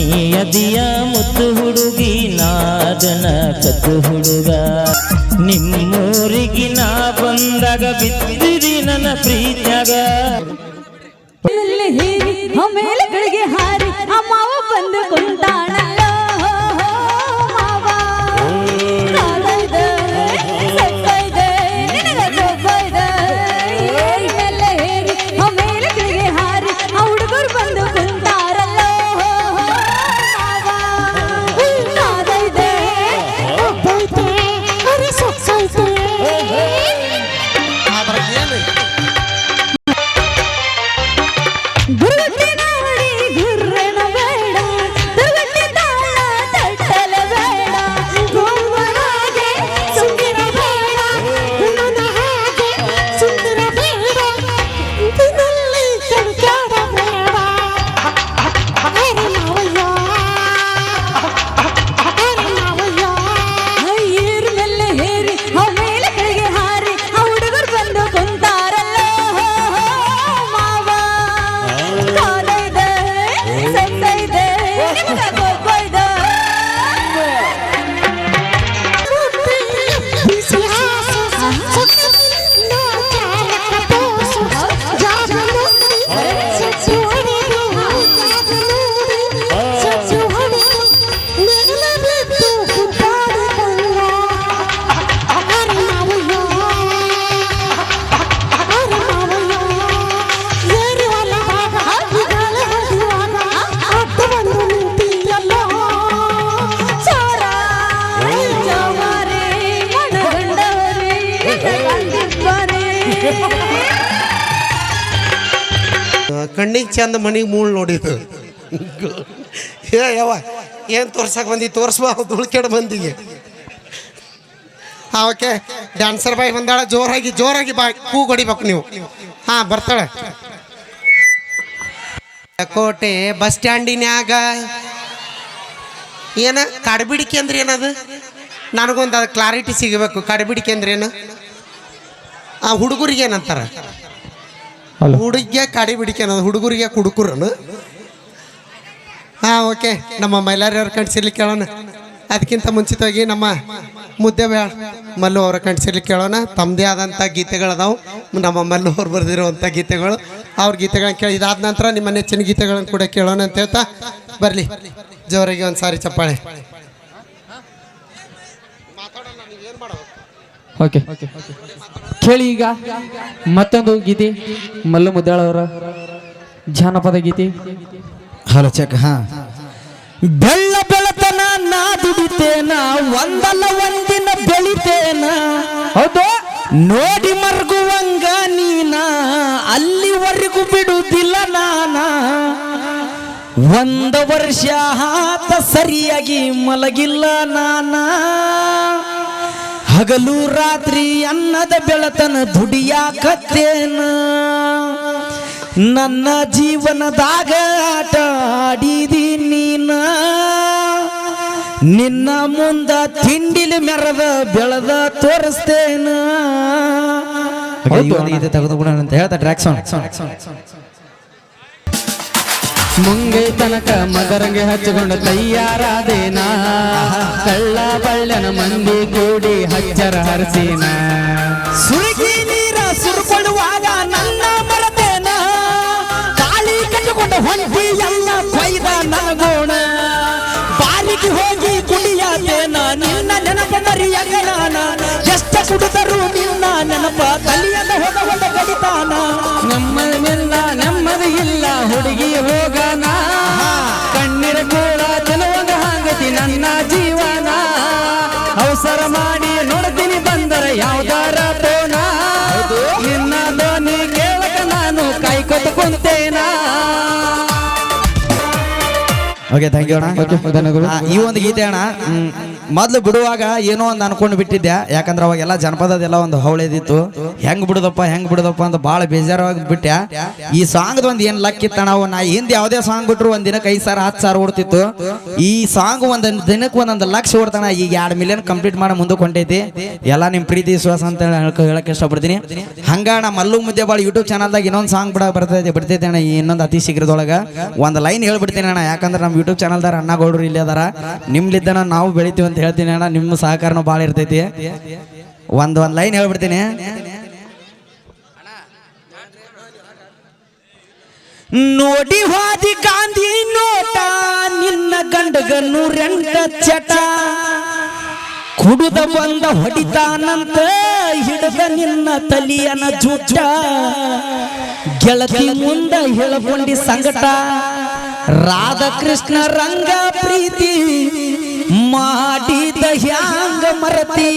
ನೀಯದಿಯ ಮುತ್ತು ಹುಡುಗಿ ನಾದನ ಕತ್ತು ಹುಡುಗ ನಿಮ್ಮೂರಿಗೆ ನಾ ಬಂದಾಗ ಬಿದ್ದಿರಿ ನನ್ನ ಪ್ರೀತ್ಯಾಗ ಮೇಲೆ ಗಳಿಗೆ ಹಾರಿ ಅಮ್ಮವ ಬಂದು ಕುಂತಾಣಲ್ಲ ಮಾವ ಕಾಲೈದೆ ಸಕ್ಕೈದೆ ನಿನಗ ಗೊಬ್ಬೈದೆ ಎಲ್ಲ ಹೇರಿ ಮೇಲೆ ಗಳಿಗೆ ಹಾರಿ ಆ ಹುಡುಗರು ಬಂದು ಕುಂತಾರಲ್ಲ ಮಾವ ಕಾಲೈದೆ ಗೊಬ್ಬೈದೆ ಅರೆ ಸಕ್ಕೈದೆ ಕಣ್ಣಿಗೆ ಚಂದ ಮನಿಗೆ ಮೂಳು ನೋಡಿದ್ದು ಯಾವ ಏನು ತೋರ್ಸಕ್ಕೆ ಬಂದಿ ತೋರಿಸ್ಬಾ ದುಳ್ಕೆಡ ಬಂದಿಗೆ ಓಕೆ ಡ್ಯಾನ್ಸರ್ ಬಾಯ್ ಬಂದಾಳ ಜೋರಾಗಿ ಬಾಯ್ ಹೂ ಹೊಡಿಬೇಕು ನೀವು ಹಾಂ ಬರ್ತಾಳೆ ಕೋಟೆ ಬಸ್ ಸ್ಟ್ಯಾಂಡಿನ್ಯಾಗ ಏನ ಕಡಬಿಡಿಕೆ ಅಂದ್ರೆ ಏನದು ನನಗೊಂದು ಅದು ಕ್ಲಾರಿಟಿ ಸಿಗಬೇಕು ಕಡಬಿಡಿಕೆ ಅಂದ್ರೆ ಏನು ಆ ಹುಡುಗರಿಗೆ ಏನಂತಾರ ಹುಡುಗಿಗೆ ಕಡಿಬಿಡಿಕೆ ಅನ್ನೋದು ಹುಡುಗರಿಗೆ ಕುಡುಕುರನು ಹಾಂ ಓಕೆ ನಮ್ಮ ಮೈಲಾರಿಯವ್ರ ಕಣ್ಸಿರ್ಲಿಕ್ಕೆ ಕೇಳೋಣ ಅದಕ್ಕಿಂತ ಮುಂಚಿತವಾಗಿ ನಮ್ಮ ಮುದ್ದೆ ಮಲ್ಲು ಅವರ ಕಣ್ಸಿರ್ಲಿಕ್ಕೆ ಕೇಳೋಣ ತಮ್ಮದೇ ಆದಂಥ ಗೀತೆಗಳದಾವು ನಮ್ಮ ಮಲ್ಲು ಅವ್ರು ಬರೆದಿರುವಂಥ ಗೀತೆಗಳು ಅವ್ರ ಗೀತೆಗಳನ್ನ ಕೇಳಿ ಇದಾದ ನಂತರ ನಿಮ್ಮ ನೆಚ್ಚಿನ ಗೀತೆಗಳನ್ನು ಕೂಡ ಕೇಳೋಣ ಅಂತ ಹೇಳ್ತಾ ಬರಲಿ ಜೋರಾಗಿ ಒಂದು ಸಾರಿ ಚಪ್ಪಾಳೆ ಓಕೆ ಕೇಳಿ ಈಗ ಮತ್ತೊಂದು ಗೀತೆ ಮಲ್ಲು ಮುದ್ದಾಳವರ ಜಾನಪದ ಗೀತೆ ಹಲೋ ಚೆಕ್ ಹಾ ಬೆಳ್ಳ ಬೆಳತನ ನಾ ದುಡಿತೇನ ಒಂದಲ್ಲ ಒಂದಿನ ಬೆಳಿತೇನ ಹೌದು ನೋಡಿ ಮರ್ಗುವಂಗ ನೀನ ಅಲ್ಲಿವರೆಗೂ ಬಿಡುವುದಿಲ್ಲ ನಾನ ಒಂದು ವರ್ಷ ಆತ ಸರಿಯಾಗಿ ಮಲಗಿಲ್ಲ ನಾನ ಹಗಲು ರಾತ್ರಿ ಅನ್ನದ ಬೆಳತನ ದುಡಿಯಾಕತ್ತೇನ ನನ್ನ ಜೀವನದಾಗ ಆಟ ಆಡಿದಿ ನೀನ ನಿನ್ನ ಮುಂದ ತಿಂಡಿಲಿ ಮೆರದ ಬೆಳೆದ ತೋರಿಸ್ತೇನ ಇದು ತೆಗೆದುಬಿಡೋಣ ಅಂತ ಹೇಳ್ತಾ ಟ್ರ್ಯಾಕ್ ಸಾಂಗ್ ಮುಂಗೆ ತನಕ ಮದರಂಗೆ ಹಚ್ಚಿಕೊಂಡು ತಯ್ಯಾರಾದೇನಾ ಕಳ್ಳ ಬಳ್ಳನ ಮಂದಿ ಕೂಡಿ ಹಚ್ಚರ ಹರಸಿನ ಸುರುಗಿ ನೀರ ಸುರುಕೊಳ್ಳುವಾಗ ನನ್ನ ಮರತೇನ ತಾಳಿ ಕಟ್ಟಿಕೊಂಡು ಹೊಂಟಿ ಎಲ್ಲ ಕೊಯ್ದ ನನಗೋಣ ಬಾರಿಗೆ ಹೋಗಿ ಕುಡಿಯಾತೇನ ನಿನ್ನ ನೆನಪ ಮರಿಯಾಗ ನಾನ ಎಷ್ಟ ಕುಡಿದರು ನಿನ್ನ ನೆನಪ ತಲಿಯದ ಹೋದ ಕಡಿತಾನ ನೆಮ್ಮದಿಲ್ಲ ನೆಮ್ಮದಿ ಇಲ್ಲ ಹುಡುಗಿ ಹೋಗನ ಕಣ್ಣೀರ ಕೂಡ ತಿನ್ನುವಾಗ ಹಾಗತಿ ನನ್ನ ಜೀವನ ಅವಸರ ಮಾಡಿ ನೋಡ್ತೀನಿ ಬಂದರೆ ಯಾವ್ದಾರ ತೋನ ನಿನ್ನ ಧ್ವನಿ ಕೇಳಕ ನಾನು ಕಾಯ್ಕೊತ ಕುಂತೇನ ಓಕೆ ಥ್ಯಾಂಕ್ ಯು ಅಣ್ಣ ಧನ್ಯವಾದಗಳು ಈ ಒಂದು ಗೀತೆ ಅಣ್ಣ ಮೊದ್ಲು ಬಿಡುವಾಗ ಏನೋ ಒಂದು ಅನ್ಕೊಂಡು ಬಿಟ್ಟಿದ್ದೆ. ಯಾಕಂದ್ರೆ ಅವಾಗೆಲ್ಲ ಜನಪದದೆಲ್ಲ ಒಂದು ಹವಳೆದಿತ್ತು. ಹೆಂಗ್ ಬಿಡುದಪ್ಪ ಅಂತ ಭಾಳ ಬೇಜಾರಾಗಿ ಬಿಟ್ಟೆ. ಈ ಸಾಂಗ್ದ ಒಂದು ಏನ್ ಲಕ್ಕಿತ್ತ ನಾವು ನಾ ಹಿಂದೆ ಯಾವುದೇ ಸಾಂಗ್ ಬಿಟ್ರು ಒಂದ್ ದಿನಕ್ಕೆ 5,000 10,000 ಓಡ್ತಿತ್ತು. ಈ ಸಾಂಗ್ ಒಂದೊಂದು ದಿನಕ್ಕೆ ಒಂದೊಂದು ಲಕ್ಷ ಓಡ್ತಾನ. ಈಗ 2 ಮಿಲಿಯನ್ ಕಂಪ್ಲೀಟ್ ಮಾಡಿ ಮುಂದಕ್ಕೆ ಹೊಂಟೈತಿ. ಎಲ್ಲ ನಿಮ್ ಪ್ರೀತಿ ವಿಶ್ವಾಸ ಅಂತ ಹೇಳಕ್ ಇಷ್ಟಪಡ್ತೀನಿ. ಹಂಗ ನಾ ಮಲ್ಲು ಮುದ್ದೆ ಬಾಳ ಯೂಟ್ಯೂಬ್ ಚಾನಲ್ದಾಗ ಇನ್ನೊಂದು ಸಾಂಗ್ ಬಿಡ್ತೈತೆ ಅಣ್ಣ. ಇನ್ನೊಂದು ಅತಿ ಶೀಘ್ರದೊಳಗ ಒಂದು ಲೈನ್ ಹೇಳ್ಬಿಡ್ತೀನಿ ಅಣ್ಣ. ಯಾಕಂದ್ರೆ ನಮ್ಮ ಯೂಟ್ಯೂಬ್ ಚಾನಲ್ದಾರ ಅಣ್ಣಗೌಡರು ಇಲ್ಲಿ ಅದಾರ. ನಿಮ್ಲಿದ್ದನ ನಾವು ಬೆಳಿತೀವಿ ಅಂತ ಹೇಳ್ತೀನಿ ಅಣ್ಣ. ನಿಮ್ಮ ಸಹಕಾರನೂ ಭಾಳ ಇರ್ತೈತಿ. ಒಂದು ಲೈನ್ ಹೇಳ್ಬಿಡ್ತೀನಿ. ನೋಡಿ ಹಾದಿ ಗಾಂಧಿ ನೋಟ ನಿನ್ನ ಗಂಡಗ 108 ಚಟ ಕುಡುದ ಬಂದ ಹೊಡಿತಾನಂತ ಹಿಡದ ನಿನ್ನ ತಲಿಯನ ಜುಟ್ಟ ಗೆಳತಿ ಮುಂದ ಹೇಳಕೊಂಡಿ ಸಂಗಟ ರಾಧಾಕೃಷ್ಣ ರಂಗ ಪ್ರೀತಿ ಮಾಡಿದ ಹ್ಯಾಂಗ ಮರತಿ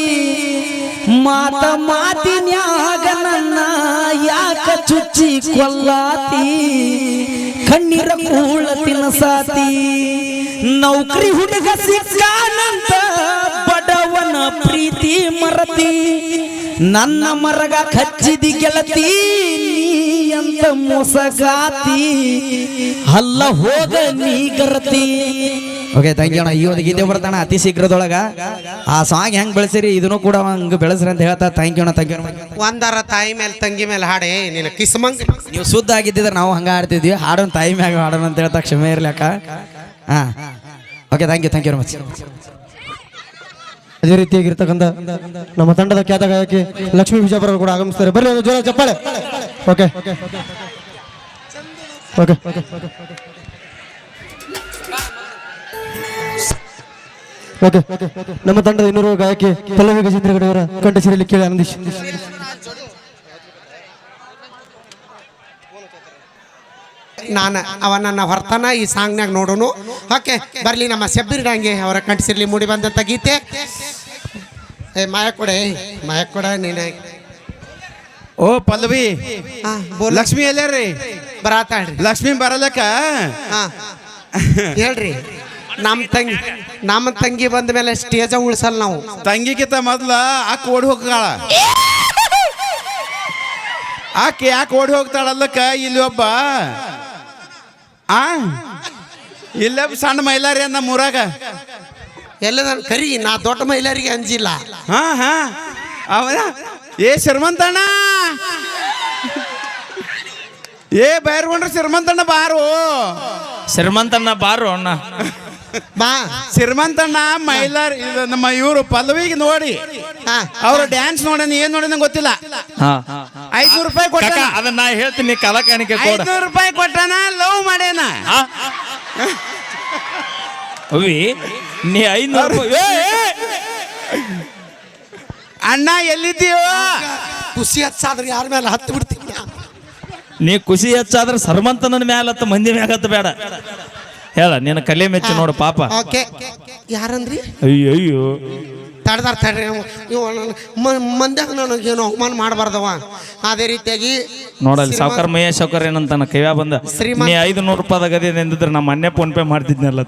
ಮಾತಿನ್ಯಾಗ ನನ್ನ ಯಾಕ ಚುಚ್ಚಿ ಕೊಲ್ಲಾತಿ ಕಣ್ಣೀರ ಕೂಳ ತಿನ್ನಸಾತಿ ನೌಕರಿ ಹುಡುಗ ಸಿಕ್ಕಾನಂತ ಬಡವನ ಪ್ರೀತಿ ಮರತಿ ನನ್ನ ಮರಗ ಕಚ್ಚಿದಿ ಗೆಳತಿ ನೀ ಅಂತ ಮೋಸಗಾತಿ ಅಲ್ಲ ಹೋಗ ನೀ ಗರತಿ. ಓಕೆ ಥ್ಯಾಂಕ್ ಯು ಅಣ್ಣ. ಈ ಒಂದು ಗೀತೆ ಬರ್ತಾನ ಅತಿ ಶೀಘ್ರದೊಳಗ. ಆ ಸಾಂಗ್ ಹೆಂಗ್ ಬೆಳೆಸಿರಿ ಇದನ್ನು ಕೂಡ ಹಂಗ ಬೆಳೆಸ್ರಿ ಅಂತ ಹೇಳ್ತಾ ಥ್ಯಾಂಕ್ ಯು ಅಣ್ಣ. Thank you. ಒಂದರ ತಾಯಿ ಮೇಲೆ ತಂಗಿ ಮೇಲೆ ಹಾಡೇ ನಿನ್ನ ಕಿಸ್ಮಂಗ್. ನೀವು ಶುದ್ಧ ಆಗಿದ್ದಿದ್ರೆ ನಾವು ಹಂಗ ಆಡ್ತಿದ್ವಿ. ಹಾಡೋಣ ತಾಯಿ ಮ್ಯಾಗ ಹಾಡೋಣ ಅಂತ ಹೇಳ್ತಾ ಕ್ಷಮೆ ಇರ್ಲಕ್ಕ. ಹಾ okay thank you very much. ಅದೇ ರೀತಿಯಾಗಿರ್ತಕ್ಕಂಥ ನಮ್ಮ ತಂಡದ ಖ್ಯಾತ ಗಾಯಕಿ ಲಕ್ಷ್ಮೀ ಬಿಜಾಪುರ ಕೂಡ ಆಗಮಿಸ್ತಾರೆ. ಬರ್ಲಿ ಒಂದು ಜೋರ ಚಪ್ಪಾಳೆ. ಓಕೆ ಓಕೆ ಓಕೆ ನಮ್ಮ ತಂಡದ ಇನ್ನೂರು ಗಾಯಕಿ ಪಲ್ಲವಿ ಗಜೇಂದ್ರ ಗಡೆಯವರ ಕಂಠ ಸಿರಿಯಲ್ಲಿ ಕೇಳಿ ಆನಂದಿಸಿ. ನಾನು ಅವ ನನ್ನ ಹೊರತನ ಈ ಸಾಂಗ್ನಾಗ ನೋಡೋನು. ಓಕೆ ಬರ್ಲಿ ನಮ್ಮ ಶಬ್ಬೀರ್ ಡಾಂಗೆ ಅವರ ಕಂಠಸಿರ್ಲಿ ಮೂಡಿ ಬಂದಂಥ ಗೀತೆ. ಮಾಯ ಕೊಡ ನೀನು. ಓ ಪಲ್ಲವಿ ಲಕ್ಷ್ಮಿ ಎಲ್ಲಾರ್ರಿ? ಬರಾತಾಳ್ರಿ. ಲಕ್ಷ್ಮಿ ಬರಲಕ್ಕ ಹೇಳ್ರಿ. ನಮ್ಮ ತಂಗಿ ಬಂದ ಮೇಲೆ ಸ್ಟೇಜ ಉಳಿಸಲ್ಲ ನಾವು. ತಂಗಿಗಿಂತ ಮೊದ್ಲ ಆಕೆ ಓಡಿ ಹೋಗ್ತಾಳ. ಆಕೆ ಯಾಕೆ ಓಡಿ ಹೋಗ್ತಾಳಲ್ಲಕ್ಕ ಇಲ್ಲಿ ಒಬ್ಬ ಇಲ್ಲ ಸಣ್ಣ ಮೈಲಾರಿ ಅಂದ ಮೂರಾಗ ಎಲ್ಲ ಕರಿ ನಾ ದೊಡ್ಡ ಮಹಿಳೆಯರಿಗೆ ಅಂಜಿಲ್ಲ. ಹಾ ಅವನ ಏ ಶ್ರೀಮಂತಣ್ಣ ಏ ಬೈರ್ಕೊಂಡ್ರೆ ಶ್ರೀಮಂತಣ್ಣ ಬಾರು. ಶ್ರೀಮಂತಣ್ಣ ಬಾರು ಅಣ್ಣ ಬಾ. ಶ್ರೀಮಂತಣ್ಣ ಮೈಲಾರಿ ನಮ್ಮ ಇವರು ಪಲ್ಲವಿಗೆ ನೋಡಿ ಅವ್ರ ಡ್ಯಾನ್ಸ್ ನೋಡೋಣ ಏನ್ ನೋಡಿನ ಗೊತ್ತಿಲ್ಲ. 500 ರೂಪಾಯಿ ಕೊಟ್ಟ. ಅದನ್ನ ಹೇಳ್ತೀನಿ ಕಲಾಕಾಣಿಕೆ 500 ರೂಪಾಯಿ ಕೊಟ್ಟನ ಲವ್ ಮಾಡ್ಯಾನ. ನೀ 500 ಅಣ್ಣ ಎಲ್ಲಿದ್ದೀವೋ? ಖುಷಿ ಹಚ್ಚಾದ್ರೆ ಯಾರ ಮೇಲೆ ಹತ್ತು ಬಿಡ್ತೀನಿ. ನೀ ಖುಷಿ ಹೆಚ್ಚಾದ್ರೆ ಸರ್ಮಂತನ ಮ್ಯಾಲತ್ತ ಮಂದಿ ಮ್ಯಾಗತ್ತ ಬೇಡ ಹೇಳ. ನಿನ್ನ ಕಲೆ ಮೆಚ್ಚಿ ನೋಡು ಪಾಪ. ಓಕೆ ಯಾರಂದ್ರಿ? ಅಯ್ಯೋ ತಡ್ದಾರ ತಡ್ರಿ. ಮಂದ್ಯಾಗ ನನಗೇನು ಅವಮಾನ ಮಾಡಬಾರ್ದವ. ಅದೇ ರೀತಿಯಾಗಿ ನೋಡಲ್ಲಿ ಸಾವುಕಾರ ಮಹೇಶ್ ಸಾವುಕಾರ ಏನಂತಾನ ಕೈಯ ಬಂದ ನೀ 500 ರೂಪಾಯಿ ಗದಿ ಎಂದಿದ್ರೆ ನಮ್ಮ ಮೊನ್ನೆ ಫೋನ್ ಪೇ ಮಾಡ್ತಿದ್ನಲ್ಲ.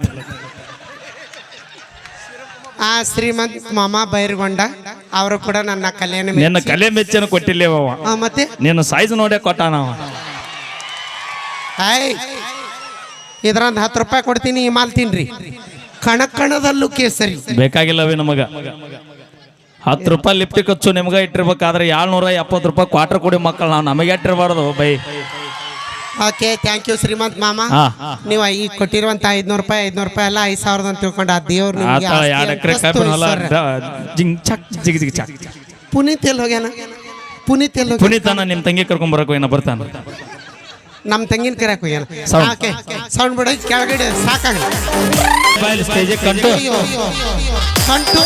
ಆ ಶ್ರೀಮಂತ್ ಮಾಮ ಬೈರ್ಗೊಂಡ ಅವರು ಕೂಡ ನನ್ನ ಕಲೆಯನ್ನು ನಿನ್ನ ಕಲೆ ಮೆಚ್ಚನ ಕೊಟ್ಟಿಲ್ಲೇವ. ಮತ್ತೆ ನಿನ್ನ ಸೈಜ್ ನೋಡೇ ಕೊಟ್ಟಾನವ. ಇದ್ರಂದ 10 ರೂಪಾಯಿ ಕೊಡ್ತೀನಿ. ಮಾಲ್ ತಿನ್ರಿ. ಕಣದಲ್ಲೂ ಕೇಸರಿ ಬೇಕಾಗಿಲ್ಲವೇ ನಮಗ. 10 ರೂಪಾಯಿ ಲಿಫ್ಟಿಗೆ ಖರ್ಚು ನಿಮ್ಗ ಇಟ್ಟಿರ್ಬೇಕಾದ್ರೆ 770 ರೂಪಾಯಿ ಕ್ವಾರ್ಟರ್ ಕೊಡಿ ಮಕ್ಕಳು ನಾವು ನಮಗೆ ಇಟ್ಟಿರಬಾರ್ದು bye. Okay thank you Shrimant ಮಾಮ. ನೀವು ಈಗ ಕೊಟ್ಟಿರುವಂತ 500 ರೂಪಾಯಿ ಎಲ್ಲ 5,000 ಅಂತ ತಿಳ್ಕೊಂಡು ಆ ದೇವ್ರು ಪುನೀತ್ ಎಲ್ಲಿ ಹೋಗ್ಯಾನ? ಪುನೀತನ ನಿಮ್ ತಂಗಿ ಕರ್ಕೊಂಡ್ ಬರಕ್ ಏನ ಬರ್ತಾನ. ನಮ್ಮ ತಂಗಿನ ಕರೆಯಕ್ ಹೋಗ್ಯಾನ. ಓಕೆ ಸೌಂಡ್ ಬಿಡ ಕೆಳಗಡೆ ಸಾಕಾಗಲ್ಲ. ಕಂಟು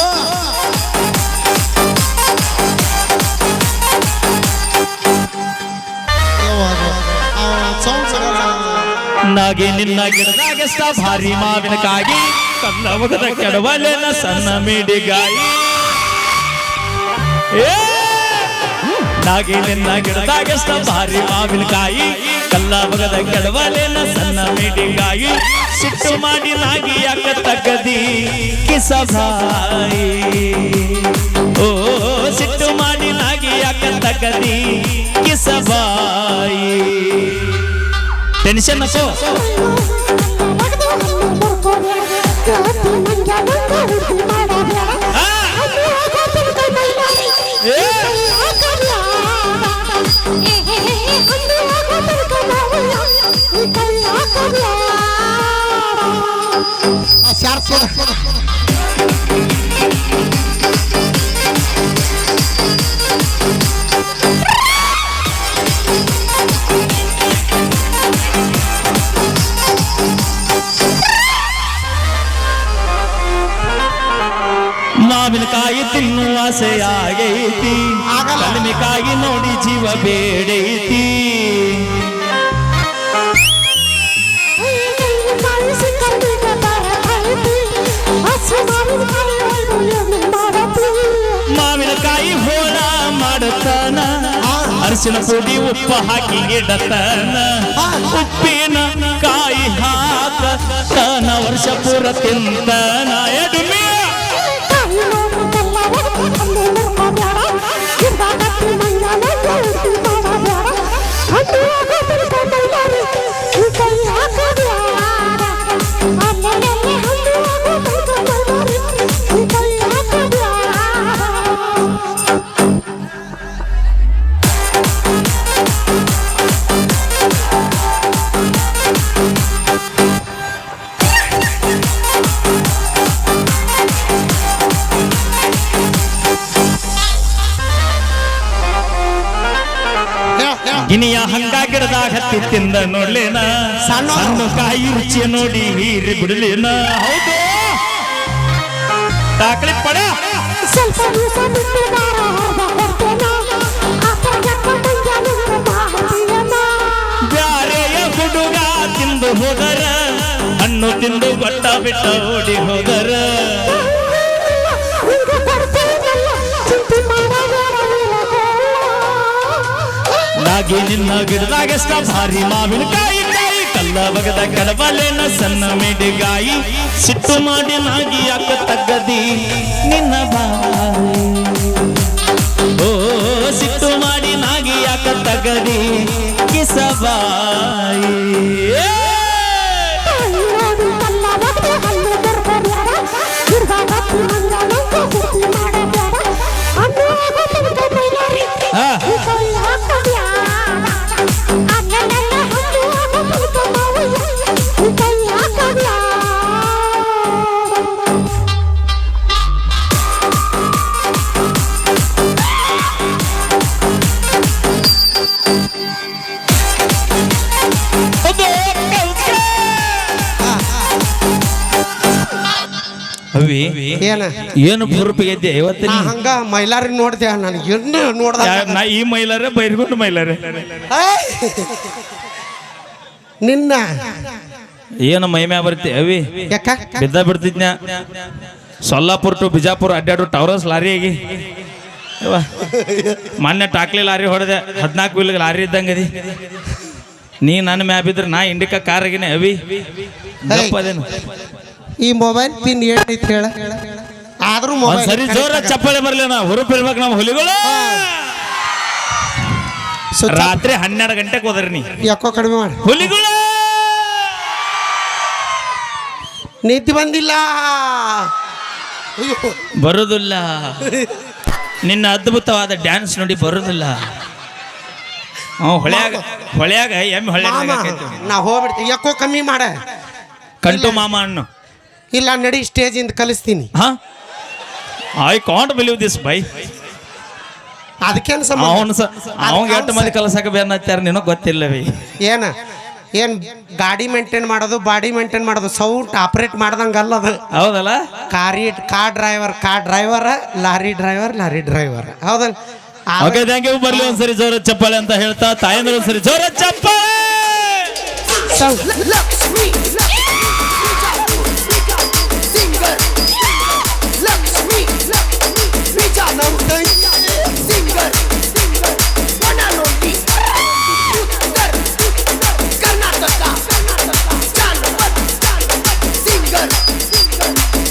ನಾಗಿ ನಿನ್ನ ಗಿಡದಾಗೆಷ್ಟ ಭಾರಿ ಮಾವಿನಕಾಯಿ ಕಲ್ಲ ಮುಗದ ಕೆಡವಲೆನ ಸಣ್ಣ ಮಿಡಿಗಾಯಿ. ನಾಗಿ ನಿನ್ನ ಗಿಡದಾಗೆಷ್ಟ ಭಾರಿ ಮಾವಿನಕಾಯಿ ಕಲ್ಲ ಮುಗದ ಕೆಡವಲೆನ ಸಣ್ಣ ಮಿಡಿಗಾಯಿ. ಸಿಟ್ಟು ಮಾಡಿ ನಾಗಿ ಯಾಕ ತಗದಿ ಕಿಸಭಾಯಿ ಓ ಸಿಟ್ಟು ಮಾಡಿ ನಾಗಿ ಯಾಕ ತಗದಿ ಕಿಸಭಾಯಿ ಟೆನ್ಷನ್ ಅಸೋ ಮಾವಿನಕಾಯಿ ತಿನ್ನುವ ಆಸೆ ಆಗೈತಿ ಕಲ್ಮಿಕಾಯಿ ನೋಡಿ ಜೀವ ಬೇಡೈತಿ ಮಾವಿನಕಾಯಿ ಹೋಳ ಮಾಡುತ್ತಾನ ಅರಿಶಿನ ಪುಡಿ ಉಪ್ಪ ಹಾಕಿ ಇಡತಾನ ಉಪ್ಪಿನ ಕಾಯಿ ಹಾಕ ತನ ವರ್ಷ ಪೂರ ತಿಂತಾನ ಎಡುಮೆ ಗಿನಿಯ ಹಂಗ ಗಿಡದಾಗ ಹತ್ತಿ ತಿಂದ ನೋಡ್ಲೇನ ಸಣ್ಣ ಕಾಯಿ ರುಚಿಯ ನೋಡಿ ಹೀರಿ ಬಿಡಲೇನ ಹೌದು ದಾಖಲೆ ಪಡ ಬ್ಯಾರೆಯ ಹುಡುಗ ತಿಂದು ಹೋದರ ಹಣ್ಣು ತಿಂದು ಬಟ್ಟ ಬಿಟ್ಟ ಓಡಿ ಹೋದರ ನಾಗಿ ನಿನ್ನ ಗಿಡದಾಗ ಎಷ್ಟ ಭಾರಿ ಮಾವಿನಕಾಯಿ ಕಾಯಿ ಕಲ್ಲ ಬಗದ ಕಡಬಲೇನ ಸಣ್ಣ ಮಿಡಿಗಾಯಿ ಸಿಟ್ಟು ಮಾಡಿ ನಾಗಿ ಯಾಕ ತಗ್ಗದಿ ನಿನ್ನ ಬಾಯಿ ಓ ಸಿಟ್ಟು ಮಾಡಿ ನಾಗಿ ಯಾಕ ತಗದಿ ಕಿಸಬಾಯಿ ಅವಿ ಏನ ಏನು ಬುರುಪಿಗೆ ಇದ್ದೆ ಇವತ್ತಿನ ನಾ ಹಂಗ ಮೈಲಾರಿ ನೋಡ್ದೆ ನನಗೆ ಏನು ನೋಡ್ದ ನಾ ಈ ಮೈಲಾರೆ ಬೈರ್ಕೊಂಡು ಮೈಲಾರೆ ನಿನ್ನ ಏನು ಮೈಮ್ಯಾ ಬರ್ತಿ ಅವಿ ಯಾಕ ಬಿದ್ದ ಬಿಡ್ತಿದ್ನ ಸೊಲ್ಲಾಪುರ ಟು ಬಿಜಾಪುರ ಅಡ್ಡಾಡು ಟವರಸ್ ಲಾರಿಯಾಗಿ ಮೊನ್ನೆ ಟಾಕ್ಲಿ ಲಾರಿ ಹೊಡೆದೆ 14 ವೀಲ್ ಲಾರಿ ಇದ್ದಂಗದಿ ನೀ ನನ್ನ ಮ್ಯಾ ಬಿದ್ರೆ ನಾ ಇಂಡಿಕಾ ಕಾರ್ ಆಗಿನೇ ಅವಿ ಅದೇನು ಈ ಮೊಬೈಲ್ ಪಿನ್ ಏನೈತಿ ಹೇಳ ಆದ್ರೂ ಮೊಬೈಲ್ ಸರಿ ಜೋರ ಚಪ್ಪಾಳೆ ಬರ್ಲಿ ನಾ ಹುರುಪಿರ್ಬೇಕು ನಮ್ಮ ಹುಲಿಗಳು ರಾತ್ರಿ 12 ಗಂಟೆಗೆ ಹೋದ್ರಿ ನೀ ಯಾಕೋ ಕಡಿಮೆ ಮಾಡಿ ಹುಲಿಗಳು ನಿದ್ದೆ ಬಂದಿಲ್ಲ ಬರುದಿಲ್ಲ ನಿನ್ನ ಅದ್ಭುತವಾದ ಡ್ಯಾನ್ಸ್ ನೋಡಿ ಬರುದಿಲ್ಲ ಹೊಳ್ಯಾಗ ಎಮ್ಮೆ ಹೊಳ್ಯಾಗ ನಾ ಹೋಗ್ಬಿಡ್ತೀನಿ ಯಾಕೋ ಕಮ್ಮಿ ಮಾಡ ಕಂಟು ಮಾಮ ಅನ್ನು ಇಲ್ಲ ನಡಿ ಸ್ಟೇಜಿಂದ ಕಲಿಸ್ತೀನಿ ಹಾ I can't believe this by ಅದಕ್ಕೇನು ಅವ್ನ್ ಎಷ್ಟು ಮಂದಿ ಕಲಸಕ ಬೇನತ್ತಾರ ನಿನಗೆ ಗೊತ್ತಿಲ್ಲವೇ ಏನ್ ಗಾಡಿ ಮೇಂಟೈನ್ ಮಾಡೋದು ಬಾಡಿ ಮೇಂಟೈನ್ ಮಾಡೋದು ಸೌಂಡ್ ಆಪರೇಟ್ ಮಾಡ್ದಂಗಲ್ಲ ಅದು ಹೌದಲ್ಲ ಕಾರ್ ಡ್ರೈವರ್ ಲಾರಿ ಡ್ರೈವರ್ ಹೌದಲ್ಲ ಓಕೆ ಥ್ಯಾಂಕ್ ಯು ಬರ್ಲಿ ಒಂದ್ಸರಿ ಜೋರ ಚಪ್ಪಾಳೆ ಅಂತ ಹೇಳ್ತಾ ತಾಯಂದ್ರ ಒಂದ್ಸರಿ ಜೋರ ಚಪ್ಪಾಳೆ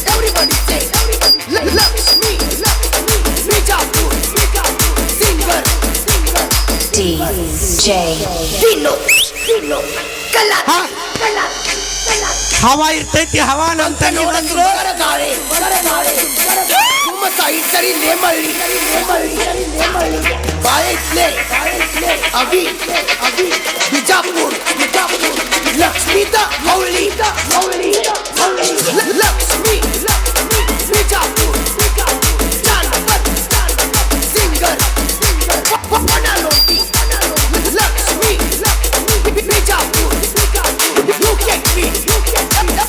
Everybody say ಹವಾ ಇರ್ತೈತಿ ಹವಾ ನಮ್ಮ ತಂಗಿ ಬಂದ್ರು ಬಿಜಾಪುರ ಲಕ್ಷ್ಮೀದ ಮೌಳಿ ಲಕ್ಷ್ಮೀ ಬಿಜಾಪುರ ಜಾನಪದ singer Lakshmi Bijapur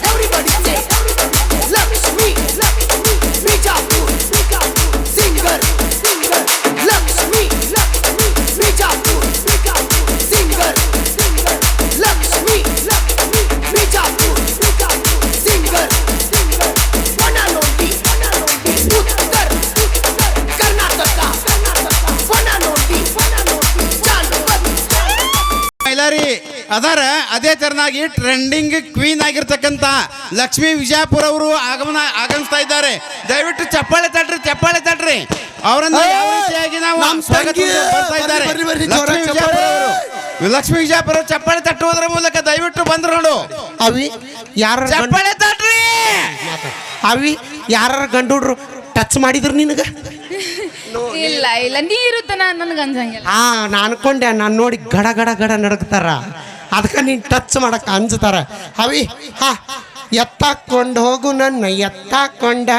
everybody say Lakshmi Bijapur singer Lakshmi Bijapur singer Lakshmi Bijapur singer ವನನೋಟಿ ಉತ್ತರ ಕರ್ನಾಟಕ ವನನೋಟಿ ಜಾನಪದ ಮೈಲಾರಿ ಅದಾರ ಅದೇ ತರನಾಗಿ ಟ್ರೆಂಡಿಂಗ್ ಕ್ವೀನ್ ಆಗಿರ್ತಕ್ಕಂಥ ಲಕ್ಷ್ಮೀ ವಿಜಯಪುರ ಅವರು ಆಗಮಿಸ್ತಾ ಇದ್ದಾರೆ. ದಯವಿಟ್ಟು ಚಪ್ಪಾಳೆ ತಟ್ರಿ ಅವರನ್ನ ಯಾವ ರೀತಿಯಾಗಿ ನಾವು ಸ್ವಾಗತಿಸಿ ಬರ್ತಾ ಇದ್ದಾರೆ. ಲಕ್ಷ್ಮೀ ವಿಜಯಪುರ ಅವರು ಚಪ್ಪಾಳೆ ತಟ್ಟುವುದರ ಮೂಲಕ ದಯವಿಟ್ಟು ಬಂದ್ರು ನೋಡು. ಅವಿ ಯಾರ ಚಪ್ಪಾಳೆ ತಟ್ರಿ. ಅವಿ ಯಾರ ಗಂಡುಡ್ರು ಟಚ್ ಮಾಡಿದ್ರು ನಿನಗ? ಇಲ್ಲ ಇಲ್ಲ ನೀರು ತನ ನನಗೆ ಅನ್ಸಂಗಿಲ್ಲ. ನಾನು ಅನ್ಕೊಂಡೆ ನಾನು ನೋಡಿ ಗಡ ಗಡ ಗಡ ನಡಕ್ತಾರ ಅದಕ್ಕೆ ನೀನು ಟಚ್ ಮಾಡಕ್ಕೆ ಅಂಜತಾರ. ಅವಿ ಎತ್ತಾಕೊಂಡು ಹೋಗು ನನ್ನ ಎತ್ತಾಕೊಂಡ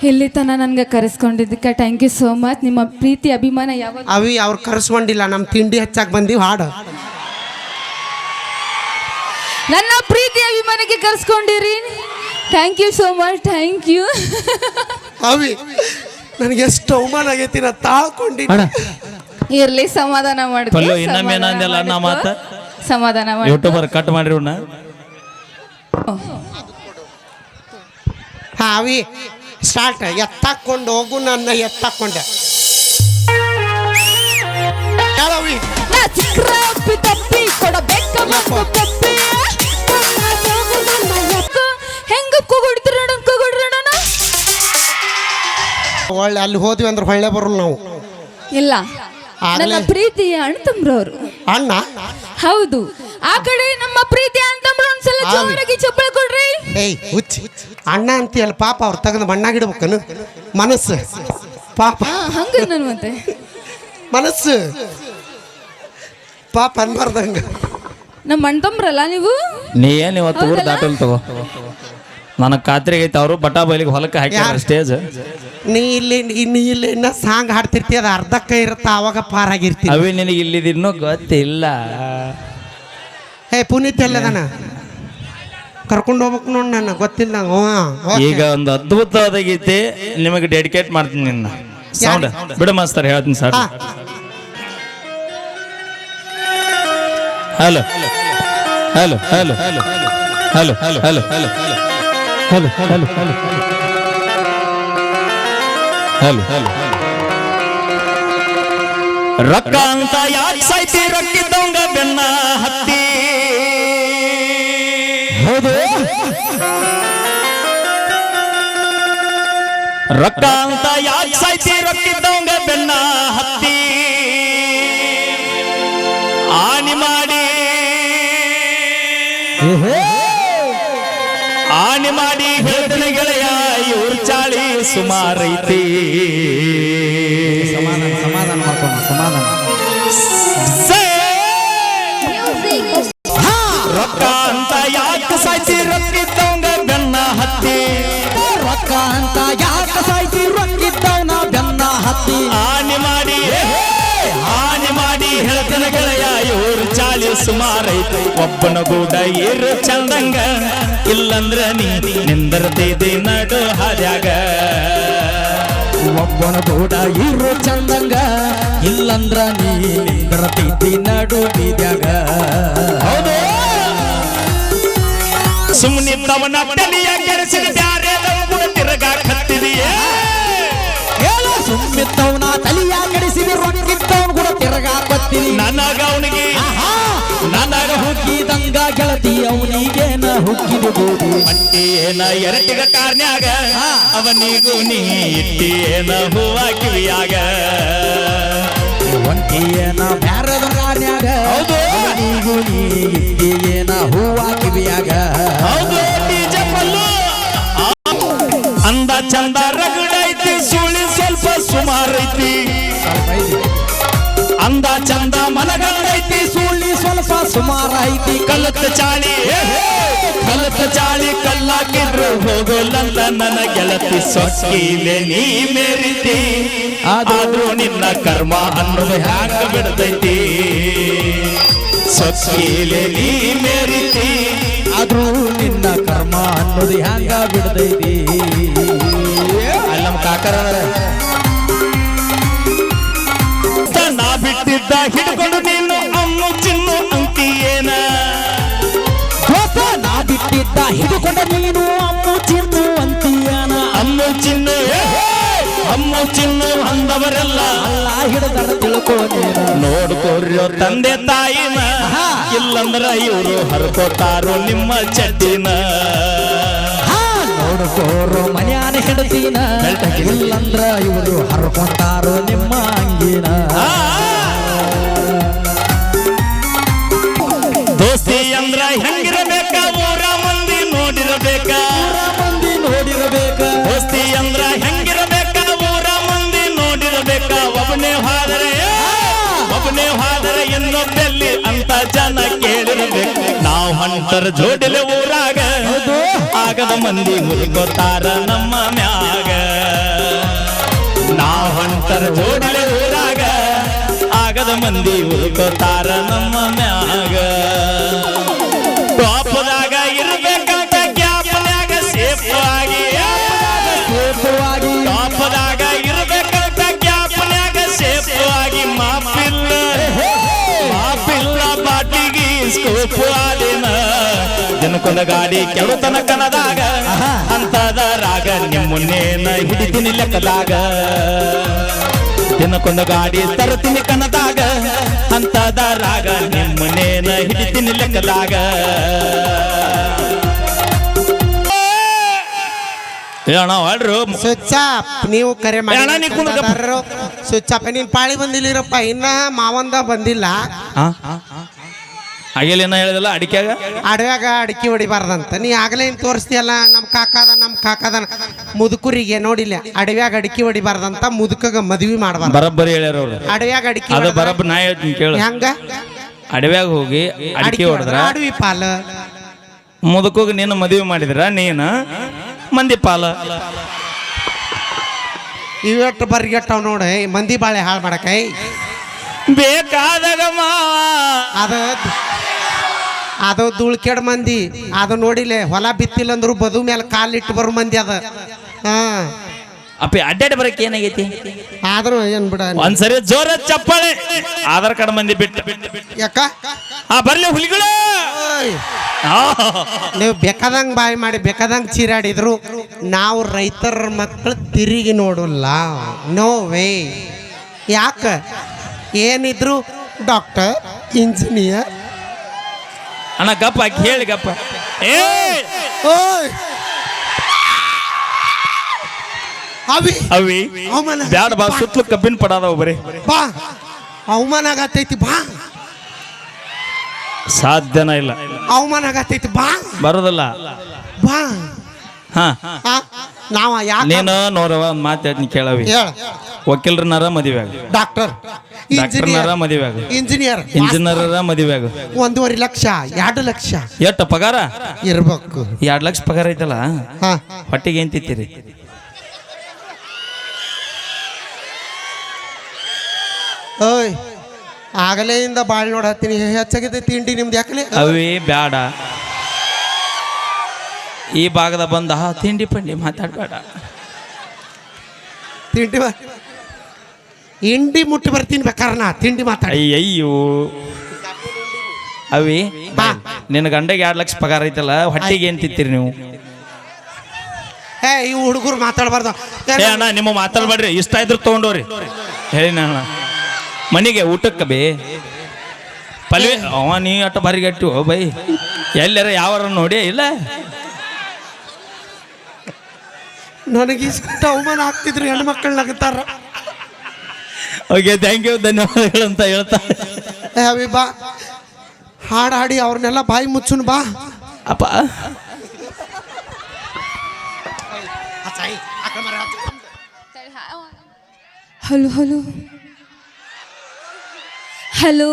ಇಲ್ಲಿ ತನ ನನ್ಗೆ ಕರೆಸ್ಕೊಂಡಿದ್ದಕ್ಕೆ ಥ್ಯಾಂಕ್ ಯು ಸೋ ಮಚ್. ನಿಮ್ಮ ಪ್ರೀತಿ ಅಭಿಮಾನ ಯಾವಾಗ ಅವಿ ಅವ್ರು ಕರೆಸ್ಕೊಂಡಿಲ್ಲ, ನಮ್ಮ ತಿಂಡಿ ಹಚ್ಚಾಕ್ ಬಂದೀವಿ ಹಾಡು. ನನ್ನ ಪ್ರೀತಿ ಅಭಿಮಾನಕ್ಕೆ ಕರೆಸ್ಕೊಂಡಿರಿ. Thank you so much. Thank you. ಅವಿ ನನಗೆ ಎಷ್ಟು ಅವಮಾನ ಆಗೈತಿ ನಾ ತಾಳ್ಕೊಂಡಿ. ಇರ್ಲಿ ಸಮಾಧಾನ ಪಲ್ಲು ಇನ್ನೊಮ್ಮೆ ಏನಂದಿಲ್ಲ ನಾ ಮಾತ ಸಮಾಧಾನ ಮಾಡಿ ಯೂಟ್ಯೂಬರ್ ಕಟ್ ಮಾಡಿರಿ ಅವಿ ಸ್ಟಾರ್ಟ್. ಎತ್ತಾಕೊಂಡು ಹೋಗು ನನ್ನ ಎತ್ತಾಕೊಂಡೆ ಹೇಳವಿ. ನಾ ಚಿಕ್ರ ಅಪ್ಪಿ ತಪ್ಪಿ ಕೊಡಬೇಕ ಮಕ್ಕಳು ತಪ್ಪಿ ಹೆಂಗ ಕೂಗುಡ್ತೀರ ಕೂಗುಡ್ರಣ. ಒಳ್ಳೆ ಅಲ್ಲಿ ಹೋದ್ವಿ ಅಂದ್ರೆ ಹೊಳ್ಳೆ ಬರಲ್ಲ ನಾವು. ಇಲ್ಲ ಆಗ್ಲೇ- ನನ್ನ ಪ್ರೀತಿಯ ಅಣ್ತಂಬ್ರವ್ರು. ಅಣ್ಣ ಹೌದು ಆ ಕಡೆ ನಮ್ಮ ಪ್ರೀತಿ ಅಣ್ತಂಬ್ರು ಒಂದ್ಸಲ ಜೋರಾಗಿ ಚಪ್ಪಳೆ ಕೊಡ್ರಿ. ಏಯ್ ಹುಚ್ಚಿ ಅಣ್ಣ ಅಂತೀಯಲ್ಲ ಪಾಪ ಅವ್ರು ತೆಗೆದು ಮಣ್ಣಾಗಿಡ್ಬೇಕನು ಮನಸ್ಸು ಪಾಪ ಹಂಗ ನನ್ ಮತ್ತೆ ಮನಸ್ಸು ಪಾಪ ಅನ್ಬಾರ್ದಂಗ. ನಮ್ಮ ಅಣ್ತಂಬ್ರಲ್ಲ ನೀವು. ನೀ ಏನ್ ಇವತ್ತು ಊರು ದಾಟಲ್ ತಗೋ. ನನಗೆ ಖಾತ್ರಿಗೆ ಐತೆ ಅವರು ಬಟಾ ಬೈಲಿಗೆ ಹೊಲಕ್ಕೆ ಹಾಕ್ಯಾರ ಸ್ಟೇಜ್. ನೀ ಇಲ್ಲಿ ಇನ್ನ ಸಾಂಗ್ ಹಾಡ್ತಿರ್ತಿ ಅದು ಅರ್ಧಕ್ಕ ಇರುತ್ತ ಅವಾಗ ಪಾರಾಗಿರ್ತೀವಿ. ಅವಿ ನಿನಗೆ ಇಲ್ಲಿದಿನ್ನೂ ಗೊತ್ತಿಲ್ಲ. ಪುನೀತ್ ಎಲ್ಲದನ ಕರ್ಕೊಂಡು ಹೋಗ್ಬೇಕು ನೋಡಿ ನನ್ನ ಗೊತ್ತಿಲ್ಲ. ಈಗ ಒಂದು ಅದ್ಭುತವಾದ ಗೀತೆ ನಿಮಗೆ ಡೆಡಿಕೇಟ್ ಮಾಡ್ತೀನಿ. ನಿನ್ನ ಸೌಂಡ್ ಬಿಡು ಮಾಸ್ತರ್ ಹೇಳ್ತೀನಿ sir. Hello hello hello hello hello hello hello hello hello hello hello hello ರೊಕ್ಕ ಅಂತ ಯಾಕೆ ಸಾಯ್ತಿ ರೊಕ್ಕಿದ್ದಂಗ ಬೆನ್ನ ಹತ್ತಿ. ಹೌದು ರೊಕ್ಕ ಅಂತ ಯಾಕೆ ಸಾಯ್ತಿ ರೊಕ್ಕಿದ್ದಂಗ ಬೆನ್ನ ಹತ್ತಿ. ಆನಿ ಮಾಡಿ ಆನಿ ಮಾಡಿ ಹೇಳ್ತನೆ ಗೆಳೆಯ ಇವ್ರ ಚಾಳಿ ಸುಮಾರೈತಿ. ಸಮಾಧಾನ ಸಮಾಧಾನ ಮಾಡ್ಕೊಂಡು ಸಮಾಧಾನ. ರೊಕ್ಕ ಅಂತ ಯಾಕೆ ಸಾಯ್ತಿ ರೊಕ್ಕಿದ್ದವಂಗ ಬೆನ್ನ ಹತ್ತಿ. ರೊಕ್ಕ ಅಂತ ಯಾಕೆ ಸಾಯ್ತಿ ರೊಕ್ಕಿದ್ದವನ ಬೆನ್ನ ಹತ್ತಿ. ಹಾನಿ ಮಾಡಿ ಹೇಳ್ತನ ಗೆಳೆಯ ಇವ್ರ ಚಾಳಿ ಸುಮಾರೈತಿ. ಒಬ್ಬನ ಗೂಡ ಏರು ಚಂದಂಗ ಇಲ್ಲಂದ್ರ ನೀ ನಿಂದರ್ತಿದ್ದಿ ನಡು ಹಾದ್ಯಾಗ. ಒಬ್ಬನ ಕೂಡ ಇರು ಚಂದಂಗ ಇಲ್ಲಂದ್ರ ನೀ ನಿಂದ್ರತಿದ್ದಿ ನಡು ಬೀದ್ಯಾಗ. ಹೌದು ಸುಮ್ಮನಿದ್ದವನ ತಲೆಯ ಕೆರೆಸಿದ ಬ್ಯಾರೆ ಕೂಡ ತಿರುಗಾಕ ಹತ್ತಿದೆಯೇ. ಸುಮ್ಮಿತ್ತವನ ತಲಿಯ ಕೆಡಿಸಿದ ರೊಕ್ಕಿದ್ದವನು ಕೂಡ ತಿರುಗಾಕತ್ತೀನಿ. ನನಗ ಅವನಿಗೆ ನನಗ ಹುಕ್ಕಿದಂಗ ಗೆಳತಿ ಅವನಿಗೇನ ಹುಕ್ಕಿದಬಹುದು. ಮಟ್ಟಿಯೇನ ಎರಟಿಗ ಕಾರ್ನ್ಯಾಗ ಅವನಿಗೂ ನೀ ಇಟ್ಟಿಯೇನ ಹೂವ ಕಿವಿಯಾಗ. ಒಂಟಿಯೇನ ಬ್ಯಾರದ ಗಾಡ್ಯಾಗ ನೀಗೂ ನೀ ಇಟ್ಟಿಯೇನ ಹೂವ ಕಿವಿಯಾಗ ಅಂದ ಚಂದ ರಗಡೈತಿ ಸುಳಿ ಸ್ವಲ್ಪ ಸುಮಾರೈತಿ ಅಂದ ಚಂದ ಮನಗಂಡೈತಿ ಸುಳ್ಳಿ ಸ್ವಲ್ಪ ಸುಮಾರ ಐತಿ ಕಲ್ಲತ್ತ ಚಾಳಿ ಕಲ್ಲಾಕಿದ್ರು ಹೋಗೋಲ್ಲಂತ ನನ್ನ ಗೆಳತಿ ಸೊಕ್ಕಿಲೆ ನೀ ಮೇರಿತಿ ಆದ್ರೂ ನಿನ್ನ ಕರ್ಮ ಅನ್ನೋದು ಹ್ಯಾಂಗ ಬಿಡ್ತೈತಿ ಸೊಕ್ಕಿಲೆ ನೀ ಮೇರಿತಿ ಆದ್ರೂ ನಿನ್ನ ಕರ್ಮ ಅನ್ನೋದು ಹ್ಯಾಂಗ ಬಿಡ್ತೈತಿ ಅಲ್ಲಿ ನಮ್ಮ ಕಾಕರ ನಾ ಬಿಟ್ಟಿದ್ದ ಹಿಡ್ಕೊಂಡು ನೀನು ಅಮ್ಮು ಚಿನ್ನು ಅಂತೀಯೇನ ನಾ ಬಿಟ್ಟಿದ್ದ ಹಿಡ್ಕೊಂಡ ನೀನು ಅಮ್ಮು ಚಿನ್ನು ಅಂತೀಯನ ಅಮ್ಮು ಚಿನ್ನು ಅಂದವರೆಲ್ಲ ಅಲ್ಲ ಹಿಡ್ದರ ತಿಳ್ಕೋ ನೀನು ನೋಡ್ಕೋರ್ಯೋ ತಂದೆ ತಾಯಿನ ಇಲ್ಲಂದ್ರ ಇವರು ಹರ್ಕೋತಾರೋ ನಿಮ್ಮ ಚಟ್ಟಿನ ನೋಡ್ಕೋರು ಮನ್ಯಾನ ಹಿಡ್ತೀನ ಇಲ್ಲಂದ್ರ ಇವರು ಹರ್ಕೊಂತಾರೋ ನಿಮ್ಮ ಅಂಗಿನ ದೋಸ್ತಿ ಅಂದ್ರ ಹೆಂಗಿರಬೇಕ ಊರ ಮಂದಿ ನೋಡಿರಬೇಕ ದೋಸ್ತಿ ಅಂದ್ರ ಹೆಂಗಿರಬೇಕ ಊರ ಮಂದಿ ನೋಡಿರಬೇಕ ಒಬ್ಬನೇ ಹಾದರೆ ಇನ್ನೊಬ್ಬೆಲ್ಲಿ ಅಂತ ಜನ ಕೇಳಿರಬೇಕು ನಾವು ಹೊಂಟರ ಜೋಡಿಲೆ ಊರಾಗ ಆಗದ ಮಂದಿ ಹುಡುಕೋತಾರ ನಮ್ಮ ಮ್ಯಾಗ ನಾವು ಹೊಂಟರ ಜೋಡಿಲೆ ಊರಾಗ ಆಗದ ಮಂದಿ ಹುಡುಕೋತಾರ ನಮ್ಮ ಮ್ಯಾಗ ಟಾಪದಾಗ ಇರ್ಬೇಕಂತ ಗ್ಯಾಪ್ನ್ಯಾಗ ಸೇಫ್ ಆಗಿ ಟಾಪದಾಗ ಇರ್ಬೇಕಂತ ಗ್ಯಾಪ್ನ್ಯಾಗ ಸೇಫ್ ಆಗಿ ಮಾಪಿಲ್ಲ ಬಾಟಿಗೆ ಸ್ಕೋಪ್ ಆದಿನ ದಿನಕ್ಕೊಂದ ಗಾಡಿ ಕೆಡುತನ ಕನದಾಗ ಅಂತದ ರಾಗ ನಿಮ್ಮನ್ನೇನ ಹಿಡಿತೀನಿ ಲೆಕ್ಕದಾಗ ದಿನಕ್ಕೊಂದು ಗಾಡಿ ತರುತ್ತೀನಿ ಕನದಾಗ ಅಂತದ ರಾಗ ನಿಮ್ಮನೇನ ಹಿಡಿತೀನಿ ಲೆಕ್ಕದಾಗ ಅಣ್ಣ ಹೊಳ್ರು ಸ್ವಿಚ್ ಆಫ್ ನೀವು ಕರೆ ಅಣ್ಣ, ನೀ ಕುಂದ್ರಪ್ಪ. ಮಾಡಿ ಸ್ವಿಚ್ ಆಫ್ ನೀನ್ ಪಾಳಿ ಬಂದಿಲ್ಲಿರಪ್ಪ ಇನ್ನ ಮಾವಂದ ಬಂದಿಲ್ಲ ಹಾಗೆಲ್ಲ ಹೇಳಿದಲ್ಲ ಅಡಿಕೆಗ ಅಡವ್ಯಾಗ ಅಡಿಕೆ ಹೊಡಿಬಾರ್ದಂತ ನೀ ಆಗಲೇ ತೋರಿಸ್ತೀಯಲ್ಲ ನಮ್ಮ ಕಾಕದ ಮುದುಕರಿಗೆ ನೋಡಿಲ್ಲ ಅಡವ್ಯಾಗ ಅಡಿಕೆ ಹೊಡಿಬಾರ್ದಂತ ಮುದುಕಗ ಮದ್ವಿ ಮಾಡಬಾರ್ದು ಬರಬ್ಬರಿ ಹೇಳ್ಯಾರ ಅವ್ರು ಅಡವ್ಯಾಗ ಅಡಿಕೆ ಅದ ಬರಬ್ಬ ನಾ ಹೇಳ್ತೀನಿ ಕೇಳು ಹೆಂಗ ಅಡವ್ಯಾಗ ಹೋಗಿ ಅಡಿಕೆ ಹೊಡೆದ್ರ ಅಡವಿ ಪಾಲ ಮುದುಕೋಗಿ ನೀನು ಮದುವೆ ಮಾಡಿದ್ರ ನೀನು ಮಂದಿ ಪಾಲ ಇವತ್ತು ಬರ್ಗೆಟ್ಟವ್ ನೋಡ ಮಂದಿ ಬಾಳೆ ಹಾಳು ಮಾಡಕೈ ಬೇಕಾದಾಗ ಅದು ಧೂಳ್ಕೆಡ್ ಮಂದಿ ಅದು ನೋಡಿಲೆ ಹೊಲ ಬಿತ್ತಿಲ್ಲ ಅಂದ್ರು ಬದು ಮೇಲೆ ಕಾಲಿಟ್ಟು ಬರೋ ಮಂದಿ ಅದ ಹಾ ಅಪ್ಪಿ ಅಡ್ಡಾಡಿ ಬರಕ್ಕೆ ಏನಾಗೈತಿ ಆದ್ರೂ ಏನ್ ಬಿಡ ಒಂದ್ಸರಿ ಜೋರ ಚಪ್ಪಾಳೆ ಆಧಾರ್ ಕಾರ್ಡ್ ಮಂದಿ ಬಿಟ್ಟು ಯಾಕ ಬರ್ಲಿ ಹುಲಿಗಳು ನೀವು ಬೇಕಾದಂಗ್ ಬಾಯಿ ಮಾಡಿ ಬೇಕಾದಂಗ್ ಚೀರಾಡಿದ್ರು ನಾವು ರೈತರ ಮಕ್ಕಳು ತಿರುಗಿ ನೋಡಲ್ಲ ನೋ ವೇ ಯಾಕ ಏನಿದ್ರು ಡಾಕ್ಟರ್ ಇಂಜಿನಿಯರ್ ಅಣ್ಣ ಗಪ್ಪ ಹಾಕಿ ಹೇಳಿ ಗಪ್ಪ ಏ ಓಯ್ ಅವಿ ಅವಮಾನ ಬ್ಯಾಡ ಬಾ ಸುತ್ತಲೂ ಕಬ್ಬಿನ ಪಡಾದವು ಬರೀ ಬಾ ಅವಮಾನ ಆಗತೈತಿ ಬಾ ಸಾಧ್ಯನ ಇಲ್ಲ ಅವಮಾನ ಆಗತೈತಿ ಬಾ ಬರೋದಿಲ್ಲ ಬಾ ಹಾ ನಾವ ಯಾಕ ನೀನು ನೋಡವ ಒಂದ್ ಮಾತು ಹೇಳ್ತೀನಿ ಕೇಳವಿ ಹೇಳ ವಕೀಲರನ್ನಾರ ಮದುವೆ ಆಗ ಡಾಕ್ಟರ್ ಡಾಕ್ಟರ್ನಾರ ಮದುವೆ ಆಗ ಇಂಜಿನಿಯರ್ ಇಂಜಿನಿಯರ್ ಮದುವೆ ಆಗ 1.5 ಲಕ್ಷ 2 ಲಕ್ಷ ಎಷ್ಟು ಪಗಾರ ಇರ್ಬೇಕು 2 ಲಕ್ಷ ಪಗಾರ ಐತಲ್ಲ ಹಾ ಹೊಟ್ಟಿಗೆ ಏನ್ ತಿಂತೀರಿ ಓಯ್ ಆಗಲೆಯಿಂದ ಬಾಳ್ ನೋಡತ್ತೀನಿ ಹೆಚ್ಚಾಗಿದೆ ತಿಂಡಿ ನಿಮ್ದು ಯಾಕಲೆ ಅವೇ ಬ್ಯಾಡ ಈ ಭಾಗದ ಬಂದ ತಿಂಡಿ ಪಂಡಿ ಮಾತಾಡ್ಬೇಡ ತಿಂಡಿ ಇಂಡಿ ಮುಟ್ಟಿ ಬರ್ತೀನಿ ಬೇಕಾರೆ ನಾ ತಿಂಡಿ ಮಾತಾಡಿ ಅಯ್ಯಯ್ಯೋ ಅವಿ ನಿನ್ನ ಗಂಡಗೆ 2 ಲಕ್ಷ ಪಗಾರ ಐತಲ್ಲ ಹೊಟ್ಟಿಗೆ ಏನ್ ತಿಂತೀರಿ ನೀವು ಏ ಈ ಹುಡುಗರು ಮಾತಾಡಬಾರ್ದು ಏ ಅಣ್ಣ ನಿಮ್ಮ ಮಾತಾಡ್ಬೇಡ್ರಿ ಇಷ್ಟ ಇದ್ರು ತಗೊಂಡೋರಿ ಹೇಳಿ ಅಣ್ಣ ಮನೆಗೆ ಊಟಕ್ಕೆ ಬೇ ಪಲ್ವೆ ಅವ ನೀ ಅಟ್ಟ ಬಾರಿಗಟ್ಟು ಬೈ ಎಲ್ಲಾರ ಯಾವಾರ ನೋಡಿ ಇಲ್ಲ ನನಗೆ ಇಷ್ಟ ಅವಮಾನ ಆಗ್ತಿದ್ರು ಹೆಣ್ಮಕ್ಳು ನಗುತ್ತಾರ ಓಕೆ ಥ್ಯಾಂಕ್ ಯು ಧನ್ಯವಾದಗಳು ಅಂತ ಹೇಳ್ತಾ ಏ ಅವಿ ಬಾ ಹಾಡು ಹಾಡಿ ಅವ್ರನ್ನೆಲ್ಲ ಬಾಯಿ ಮುಚ್ಚುನ್ ಬಾ. ಅಪ್ಪ ಹಲೋ ಹಲೋ ಹಲೋ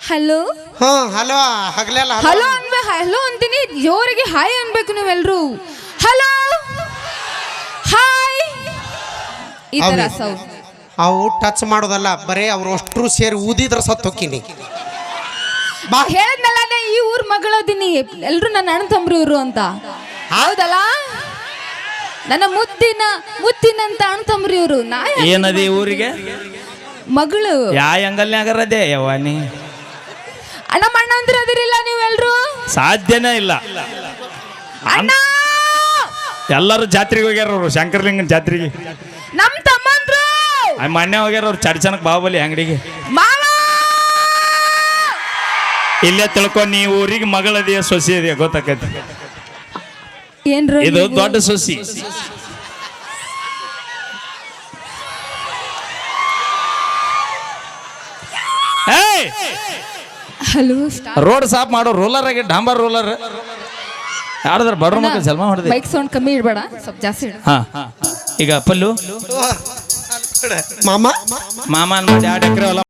ಹಲೋ ಹಾ ಹಲೋ ಹಗಲೆಲ್ಲ ಹಲೋ ಅನ್ಬೇಕು ಹಲೋ ಅಂತೀನಿ ಜೋರಿಗೆ ಹಾಯ್ ಅನ್ಬೇಕು ನೀವೆಲ್ರು. ಹಲೋ ಹಾಯ್ ಈ ತರ ಸೌಂಡ್. ಅವು ಟಚ್ ಮಾಡೋದಲ್ಲ, ಬರೇ ಅವ್ರು ಅಷ್ಟ್ರು ಸೇರಿ ಊದಿದ್ರ ಸತ್ತು ಹೋಗ್ತೀನಿ. ಬಾ ಹೇಳದ್ನಲ್ಲ ನಾ ಈ ಊರ್ ಮಗಳದೀನಿ, ಎಲ್ರು ನನ್ನ ಅಣ್ಣ ತಮ್ರು ಇವ್ರು ಅಂತ. ಹೌದಲ್ಲ, ನನ್ನ ಮುತ್ತಿನಂತ ಅಣ್ಣ ತಮ್ರು ಇವ್ರು. ನಾ ಏನದಿ ಊರಿಗೆ ಮಗಳು ಯಾ ಅಂಗಲ್ನಾಗರದೆ ಯವ್ವಾನಿ ನಮ್ಮ ಅಣ್ಣ ಅಂದ್ರೆ ಅದಿರಿಲ್ಲ ನೀವೆಲ್ರು. ಸಾಧ್ಯನೇ ಇಲ್ಲ. ಅಣ್ಣ ಎಲ್ಲರೂ ಜಾತ್ರೆಗೆ ಹೋಗ್ಯಾರ ಅವ್ರು, ಶಂಕರಲಿಂಗನ ಜಾತ್ರೆಗೆ. ನಮ್ ತಮ್ಮಂದ್ರು ಮೊನ್ನೆ ಹೋಗ್ಯಾರ ಅವ್ರು ಚಡ್ಚನಕ್ ಬಾಹುಬಲಿ ಅಂಗಡಿಗೆ. ಮಾವ ಇಲ್ಲೇ ತಿಳ್ಕೊ, ನೀ ಊರಿಗೆ ಮಗಳದಿಯ ಸೊಸಿ ಇದೆಯಾ ಗೊತ್ತಾಕೈತಿ. ಏನ್ರು ಇದು ದೊಡ್ಡ ಸೊಸಿ. ಹಲೋ ರೋಡ್ ಸಾಫ್ ಮಾಡೋ ರೋಲರ್ ಆಗಿ ಡಾಂಬರ್ ರೋಲರ್ ಯಾರ್ದಾರ ಬಡ್ರ ಮಕ್ಕಳು ಜಲ್ಮ ಮಾಡಿದೆ. ಬೈಕ್ ಸೌಂಡ್ ಕಮ್ಮಿ ಇಡ್ಬೇಡ, ಸ್ವಲ್ಪ ಜಾಸ್ತಿ ಇಡು. ಹಾ ಈಗ ಪಲ್ಲು ಮಾಮ ಮಾಮ 2 ಎಕರೆ ಹೊಲ